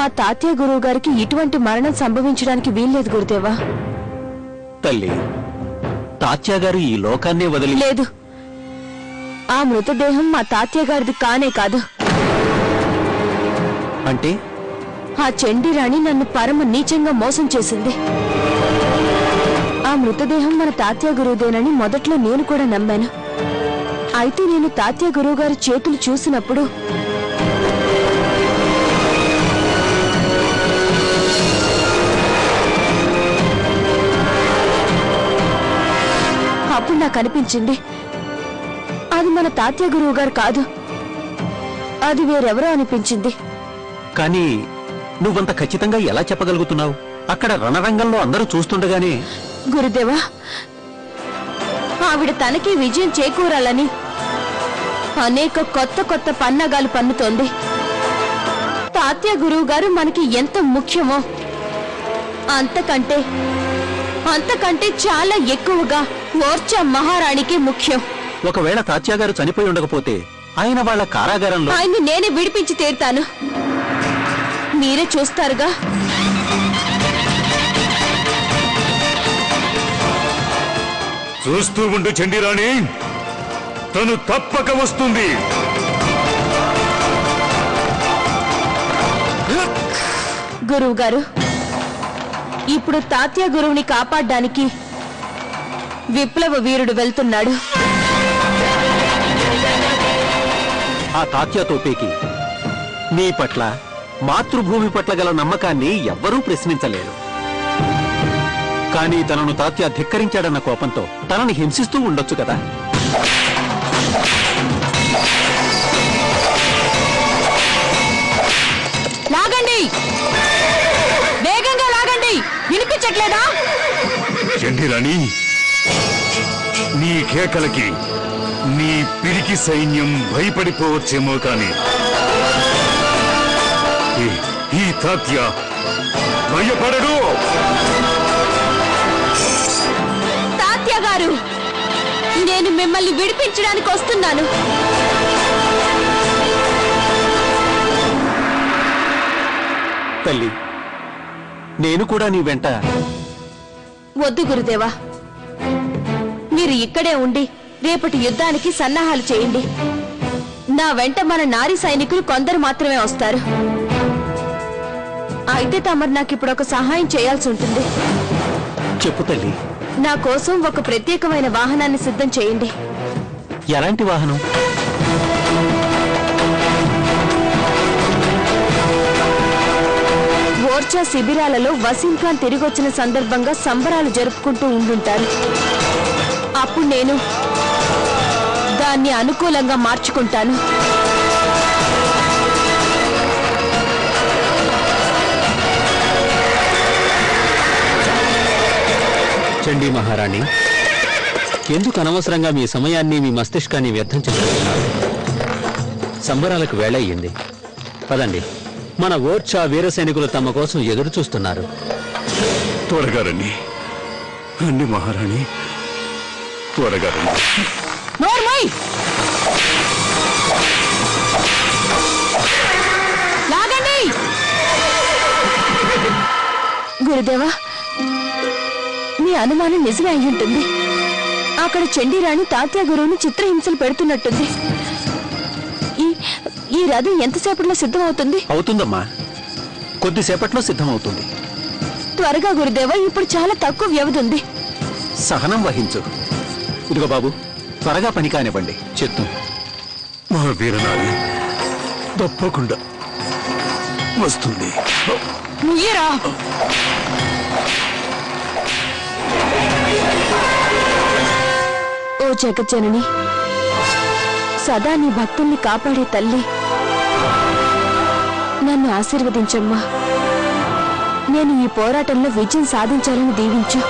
మా తాతయ్య గురువు గారికి ఇటువంటి మరణం సంభవించడానికి వీల్లేదు గురుదేవా. తల్లి, తాత్య గారు ఈ లోకాన్నే వదిలి లేదు. ఆ మృతదేహం మా తాతయ్య గారిది కానే కాదు. అంటే ఆ చండీరాణి నన్ను పరమ నీచంగా మోసం చేసింది. ఆ మృతదేహం మన తాతయ్య గురువుదేనని మొదట్లో నేను కూడా నమ్మాను. అయితే నేను తాతయ్య గురువు గారి చేతులు చూసినప్పుడు అప్పుడు నాకు అనిపించింది అది మన తాతయ్య గురువు గారు కాదు, అది వేరెవరో అనిపించింది. కానీ నువ్వంత ఖచ్చితంగా ఎలా చెప్పగలుగుతున్నావు? అక్కడ రణరంగంలో అందరూ చూస్తుండగానే. గురుదేవా, ఆవిడ తనకి విజయం చేకూరాలని అనేక కొత్త కొత్త పన్నాగాలు పన్నుతోంది. తాతయ్య గురువు గారు మనకి ఎంత ముఖ్యమో అంతకంటే చాలా ఎక్కువగా ఓర్చా మహారాణికి ముఖ్యం. ఒకవేళ తాత్య గారు చనిపోయి ఉండకపోతే ఆయన వాళ్ళ కారాగారంలో ఆయన్ని నేనే విడిపించి తీరుతాను. మీరే చూస్తారుగా. చూస్తూ ఉండు చండీరాణి, తను తప్పక వస్తుంది. గురువు గారు, ఇప్పుడు తాత్య గురువుని కాపాడడానికి విప్లవ వీరుడు వెళ్తున్నాడు. ఆ తాత్య తోపేకి నీ పట్ల, మాతృభూమి పట్ల గల నమ్మకాన్ని ఎవ్వరూ ప్రశ్నించలేరు. కానీ తనను తాత్య ధిక్కరించాడన్న కోపంతో తనని హింసిస్తూ ఉండొచ్చు కదా. లాగండి, వేగంగా లాగండి, వినిపించట్లేదా? చండీరాణి, నీ కేకలకి నీ పిరికి సైన్యం భయపడిపోవచ్చేమో కాని ఈ తాత్య భయపడడు. తాత్య గారు, నేను మిమ్మల్ని విడిపించడానికి వస్తున్నాను. తల్లి, నేను కూడా నీ వెంట. వద్దు గురుదేవా, మీరు ఇక్కడే ఉండి రేపటి యుద్ధానికి సన్నాహాలు చేయండి. నా వెంట మన నారీ సైనికులు కొందరు మాత్రమే వస్తారు. అయితే తమరు నాకు ఇప్పుడు ఒక సహాయం చేయాల్సి ఉంటుంది. చెప్పు తల్లి. నా కోసం ఒక ప్రత్యేకమైన వాహనాన్ని సిద్ధం చేయండి. ఎలాంటి వాహనం? ఓర్చా శిబిరాలలో వసీం ఖాన్ తిరిగొచ్చిన సందర్భంగా సంబరాలు జరుపుకుంటూ ఉండుంటారు. అప్పుడు నేను దాన్ని అనుకూలంగా మార్చుకుంటాను. చండీ మహారాణి, ఎందుకు అనవసరంగా మీ సమయాన్ని, మీ మస్తిష్కాన్ని వ్యర్థం చేస్తున్నారు? సంబరాలకు వేళ అయ్యింది. పదండి, మన ఓర్చా వీర సైనికులు తమ కోసం ఎదురు చూస్తున్నారు. త్వరగా రండి. రండి మహారాణి, త్వరగా రండి. లాగండి. గురుదేవా, మీ అనుమానం నిజమే అయి ఉంటుంది. అక్కడ చండీరాణి తాత్య గురువుని చిత్రహింసలు పెడుతున్నట్టుంది. ఈ రథం ఎంతసేపట్లో సిద్ధమవుతుంది? అవుతుందమ్మా, కొద్దిసేపట్లో సిద్ధమవుతుంది. త్వరగా గురుదేవా, ఇప్పుడు చాలా తక్కువ వ్యవధి ఉంది. సహనం వహించు. ఇదిగో బాబు, త్వరగా పని కానివ్వండి. చెప్తూ మా వీరనారి తప్పకుండా వస్తుంది. నుయ్యరా. ఓ జగజ్జనని, సదా నీ భక్తుల్ని కాపాడే తల్లి, నన్ను ఆశీర్వదించమ్మా. నేను ఈ పోరాటంలో విజయం సాధించాలని దీవించు.